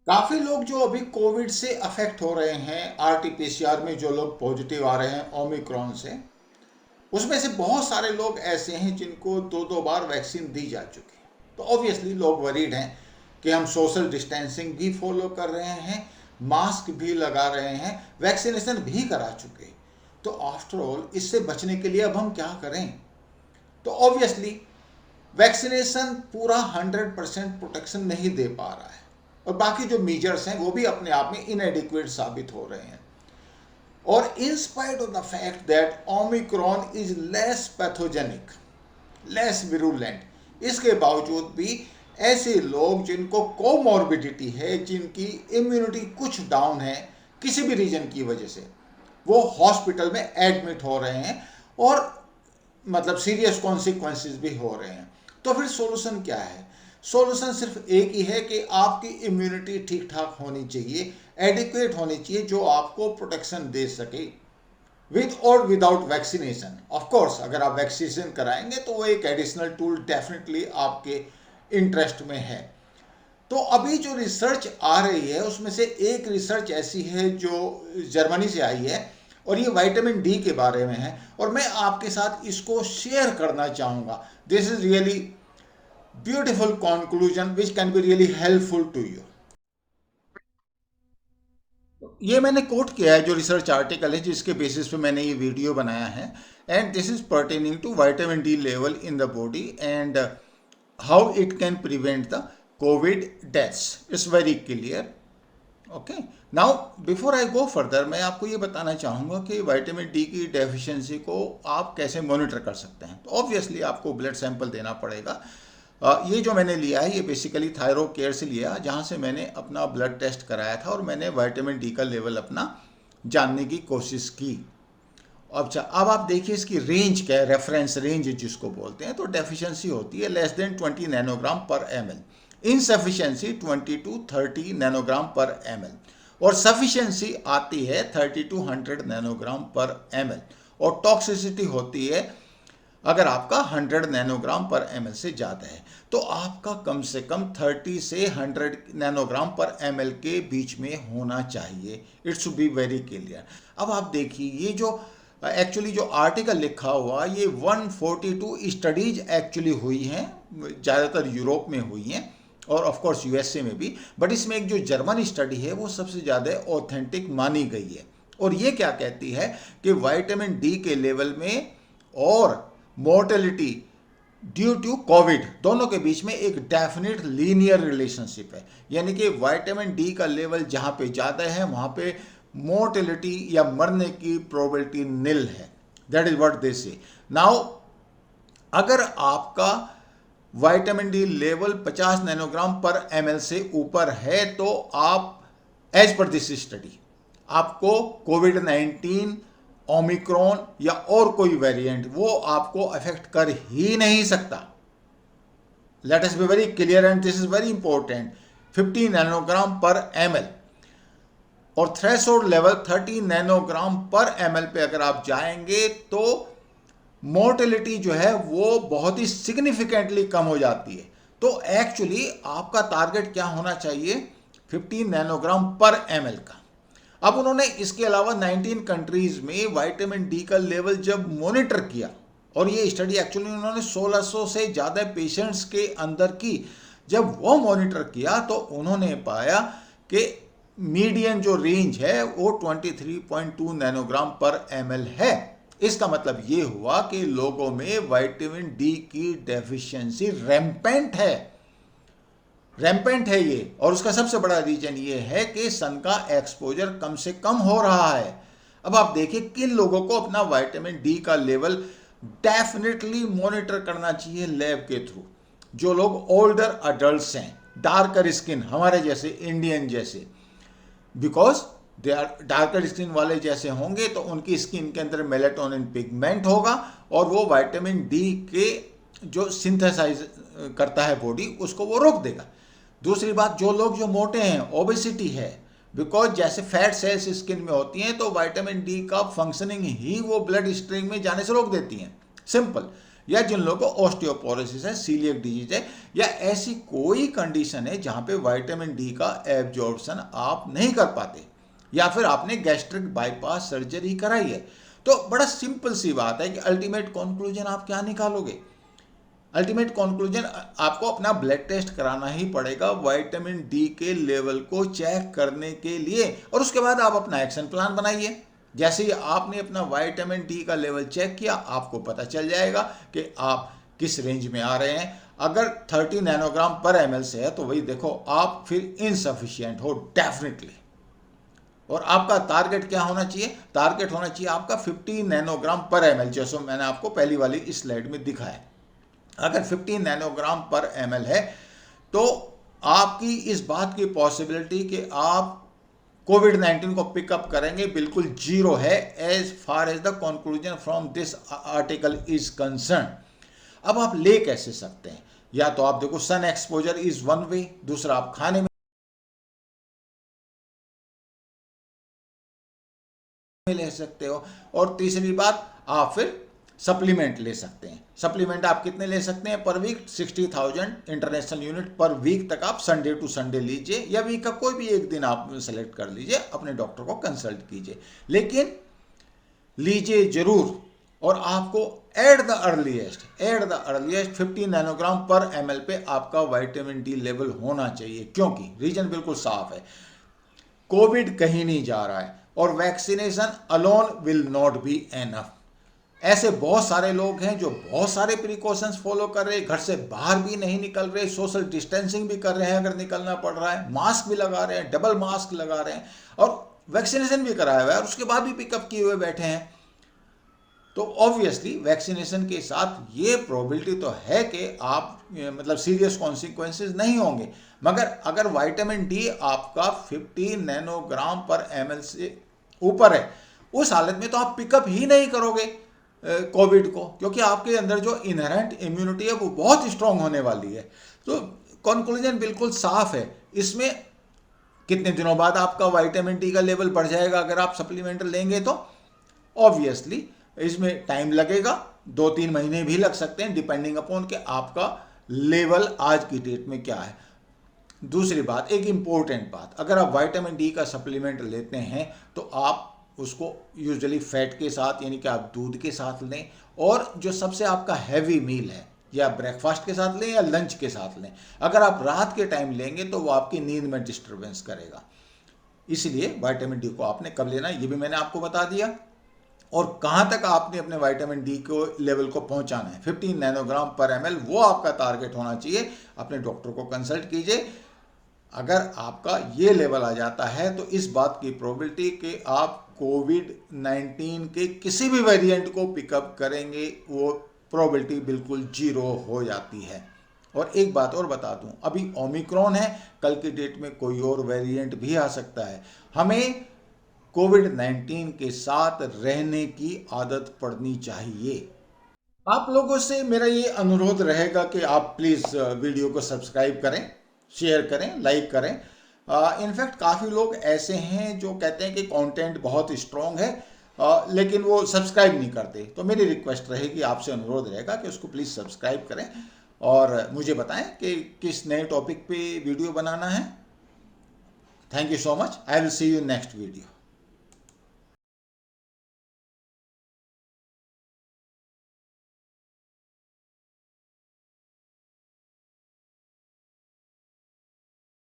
काफी लोग जो अभी कोविड से अफेक्ट हो रहे हैं, आरटीपीसीआर में जो लोग पॉजिटिव आ रहे हैं ओमिक्रॉन से, उसमें से बहुत सारे लोग ऐसे हैं जिनको दो दो बार वैक्सीन दी जा चुकी है। तो ऑब्वियसली लोग वरीड हैं कि हम सोशल डिस्टेंसिंग भी फॉलो कर रहे हैं, मास्क भी लगा रहे हैं, वैक्सीनेशन भी करा चुके हैं। तो आफ्टर ऑल इससे बचने के लिए अब हम क्या करें? तो ऑब्वियसली वैक्सीनेशन पूरा 100% प्रोटेक्शन नहीं दे पा रहा है, और बाकी जो मेजर्स हैं वो भी अपने आप में इनएडिक्वेट साबित हो रहे हैं। और in spite of the fact that Omicron is less pathogenic, less virulent, इसके बावजूद भी ऐसे लोग जिनको कोमॉर्बिडिटी है, जिनकी इम्यूनिटी कुछ डाउन है किसी भी रीजन की वजह से, वो हॉस्पिटल में एडमिट हो रहे हैं और मतलब सीरियस कॉन्सिक्वेंसेस भी हो रहे हैं। तो फिर सॉल्यूशन क्या है? सॉल्यूशन सिर्फ एक ही है कि आपकी इम्यूनिटी ठीक ठाक होनी चाहिए, एडिक्वेट होनी चाहिए, जो आपको प्रोटेक्शन दे सके विद और विदाउट वैक्सीनेशन। ऑफ कोर्स अगर आप वैक्सीनेशन कराएंगे तो वो एक एडिशनल टूल डेफिनेटली आपके इंटरेस्ट में है। तो अभी जो रिसर्च आ रही है उसमें से एक रिसर्च ऐसी है जो जर्मनी से आई है, और ये विटामिन डी के बारे में है, और मैं आपके साथ इसको शेयर करना चाहूँगा। This is really beautiful conclusion which can be really helpful to you. ये मैंने कोट किया है जो रिसर्च आर्टिकल है जिसके बेसिस पे मैंने ये वीडियो बनाया है। And this is pertaining to vitamin D level in the body and how it can prevent the COVID deaths. It's very clear. Okay, now before I go further, मैं आपको ये बताना चाहूँगा कि विटामिन डी की deficiency को आप कैसे मॉनिटर कर सकते हैं। तो ऑब्वियसली आपको ब्लड सैंपल देना पड़ेगा। ये जो मैंने लिया है ये बेसिकली थायरो केयर से लिया, जहाँ से मैंने अपना ब्लड टेस्ट कराया था और मैंने विटामिन डी का लेवल अपना जानने की कोशिश की। अच्छा, अब आप देखिए इसकी रेंज क्या है, रेफरेंस रेंज जिसको बोलते हैं। तो डेफिशिएंसी होती है less than 20 nanogram per M L, insufficiency 20 to 30 nanogram per M L, और सफिशियंसी आती है 30 to 100 nanogram per M L, और टॉक्सिसिटी होती है अगर आपका 100 नैनोग्राम पर एम एल से ज़्यादा है। तो आपका कम से कम 30 से 100 नैनोग्राम पर एम एल के बीच में होना चाहिए। It should be very clear. अब आप देखिए ये जो एक्चुअली जो आर्टिकल लिखा हुआ, ये 142 स्टडीज एक्चुअली हुई हैं, ज़्यादातर यूरोप में हुई हैं और ऑफ कोर्स यूएसए में भी, बट इसमें एक जो जर्मन स्टडी है वो सबसे ज़्यादा ऑथेंटिक मानी गई है। और ये क्या कहती है कि विटामिन डी के लेवल में और मोर्टेलिटी ड्यू टू कोविड दोनों के बीच में एक डेफिनेट लीनियर रिलेशनशिप है। यानी कि विटामिन डी का लेवल जहाँ पे ज़्यादा है वहाँ पे मोर्टेलिटी या मरने की प्रोबेबिलिटी निल है। दैट इज व्हाट दे से। नाउ अगर आपका विटामिन डी लेवल 50 नैनोग्राम पर एमएल से ऊपर है तो आप एज पर दिस स्टडी आपको कोविड 19 ओमिक्रॉन या और कोई वेरिएंट वो आपको अफेक्ट कर ही नहीं सकता। Let us be very clear and this is very important. 50 nanogram पर एमएल और थ्रेशोल्ड लेवल 30 नैनोग्राम पर एमएल पे अगर आप जाएंगे तो मोर्टेलिटी जो है वो बहुत ही सिग्निफिकेंटली कम हो जाती है। तो एक्चुअली आपका टारगेट क्या होना चाहिए? 15 नैनोग्राम पर एमएल का। अब उन्होंने इसके अलावा 19 कंट्रीज में विटामिन डी का लेवल जब मॉनिटर किया, और ये स्टडी एक्चुअली उन्होंने 1600 से ज़्यादा पेशेंट्स के अंदर की, जब वो मॉनिटर किया तो उन्होंने पाया कि मीडियन जो रेंज है वो 23.2 नैनोग्राम पर एमएल है। इसका मतलब ये हुआ कि लोगों में विटामिन डी की डेफिशिएंसी रैम्पेंट है, रैम्पेंट है ये। और उसका सबसे बड़ा रीजन ये है कि सन का एक्सपोजर कम से कम हो रहा है। अब आप देखिए किन लोगों को अपना विटामिन डी का लेवल डेफिनेटली मॉनिटर करना चाहिए लैब के थ्रू। जो लोग ओल्डर अडल्ट्स हैं, डार्कर स्किन, हमारे जैसे इंडियन जैसे, because they are darker skin वाले जैसे होंगे तो उनकी स्किन के अंदर मेलेटोनिन पिगमेंट होगा और वो विटामिन डी के जो सिंथेसाइज करता है बॉडी उसको वो रोक देगा। दूसरी बात, जो लोग जो मोटे हैं, ओबेसिटी है, बिकॉज जैसे फैट सेल्स स्किन में होती हैं तो विटामिन डी का फंक्शनिंग ही वो ब्लड स्ट्रीम में जाने से रोक देती हैं। सिंपल। या जिन लोगों को ऑस्टियोपोरोसिस है, सीलिएक डिजीज है, या ऐसी कोई कंडीशन है जहां पे विटामिन डी का एब्जॉर्प्शन आप नहीं कर पाते, या फिर आपने गैस्ट्रिक बाईपास सर्जरी कराई है। तो बड़ा सिंपल सी बात है कि अल्टीमेट कंक्लूजन आप क्या निकालोगे? अल्टीमेट कंक्लूजन आपको अपना ब्लड टेस्ट कराना ही पड़ेगा विटामिन डी के लेवल को चेक करने के लिए, और उसके बाद आप अपना एक्शन प्लान बनाइए। जैसे ही आपने अपना विटामिन डी का लेवल चेक किया, आपको पता चल जाएगा कि आप किस रेंज में आ रहे हैं। अगर 30 नैनोग्राम पर एमएल से है तो वही देखो, आप फिर इनसफिशिएंट हो डेफिनेटली। और आपका टारगेट क्या होना चाहिए? टारगेट होना चाहिए आपका 50 नैनोग्राम पर एमएल, जैसे मैंने आपको पहली वाली इस स्लाइड में दिखाया। अगर 15 नैनोग्राम पर एमएल है तो आपकी इस बात की पॉसिबिलिटी कि आप कोविड-19 को पिकअप करेंगे बिल्कुल जीरो है, as far as the conclusion from this article is concern. अब आप ले कैसे सकते हैं? या तो आप देखो, sun exposure is one way, दूसरा आप खाने में ले सकते हो, और तीसरी बात आप फिर सप्लीमेंट ले सकते हैं। सप्लीमेंट आप कितने ले सकते हैं per week? 60,000 international unit per week तक आप संडे टू संडे लीजिए, या वीक का कोई भी एक दिन आप सेलेक्ट कर लीजिए, अपने डॉक्टर को कंसल्ट कीजिए, लेकिन लीजिए जरूर। और आपको एट द अर्लीस्ट 50 नैनोग्राम पर एमएल पे आपका विटामिन डी लेवल होना चाहिए, क्योंकि रीजन बिल्कुल साफ है, कोविड कहीं नहीं जा रहा है और vaccination alone will not be enough. ऐसे बहुत सारे लोग हैं जो बहुत सारे प्रिकॉशंस फॉलो कर रहे हैं, घर से बाहर भी नहीं निकल रहे, सोशल डिस्टेंसिंग भी कर रहे हैं अगर निकलना पड़ रहा है, मास्क भी लगा रहे हैं, डबल मास्क लगा रहे हैं, और वैक्सीनेशन भी कराया हुआ है और उसके बाद भी पिकअप किए हुए बैठे हैं। तो ऑब्वियसली वैक्सीनेशन के साथ ये प्रोबेबिलिटी तो है कि आप मतलब सीरियस कॉन्सिक्वेंसेस नहीं होंगे, मगर अगर विटामिन डी आपका 50 नैनोग्राम पर एमएल से ऊपर है, उस हालत में तो आप पिकअप ही नहीं करोगे कोविड को, क्योंकि आपके अंदर जो इनहेरेंट इम्यूनिटी है वो बहुत स्ट्रांग होने वाली है। तो कंक्लूजन बिल्कुल साफ है। इसमें कितने दिनों बाद आपका विटामिन डी का लेवल बढ़ जाएगा अगर आप सप्लीमेंट लेंगे? तो ऑब्वियसली इसमें टाइम लगेगा, 2-3 महीने भी लग सकते हैं, डिपेंडिंग अपॉन कि आपका लेवल आज की डेट में क्या है। दूसरी बात, एक इंपॉर्टेंट बात, अगर आप विटामिन डी का सप्लीमेंट लेते हैं तो आप उसको यूजुअली फैट के साथ, यानी कि आप दूध के साथ लें, और जो सबसे आपका हैवी मील है, या ब्रेकफास्ट के साथ लें या लंच के साथ लें। अगर आप रात के टाइम लेंगे तो वो आपकी नींद में डिस्टर्बेंस करेगा। इसलिए विटामिन डी को आपने कब लेना है ये भी मैंने आपको बता दिया, और कहाँ तक आपने अपने विटामिन डी को लेवल को पहुंचाना है। 15 नैनोग्राम पर एमएल वो आपका टारगेट होना चाहिए। अपने डॉक्टर को कंसल्ट कीजिए। अगर आपका ये लेवल आ जाता है तो इस बात की प्रोबेबिलिटी कि आप कोविड-19 के किसी भी वेरिएंट को पिकअप करेंगे, वो प्रोबेबिलिटी बिल्कुल जीरो हो जाती है। और एक बात और बता दूं, अभी ओमिक्रॉन है, कल की डेट में कोई और वेरिएंट भी आ सकता है। हमें कोविड-19 के साथ रहने की आदत पड़नी चाहिए। आप लोगों से मेरा ये अनुरोध रहेगा कि आप प्लीज़ वीडियो को सब्सक्राइब करें, शेयर करें, लाइक करें। इनफैक्ट काफ़ी लोग ऐसे हैं जो कहते हैं कि कंटेंट बहुत स्ट्रॉन्ग है, लेकिन वो सब्सक्राइब नहीं करते। तो मेरी रिक्वेस्ट रहेगी, आपसे अनुरोध रहेगा कि उसको प्लीज़ सब्सक्राइब करें और मुझे बताएं कि किस नए टॉपिक पे वीडियो बनाना है। Thank you so much. I will see you next video.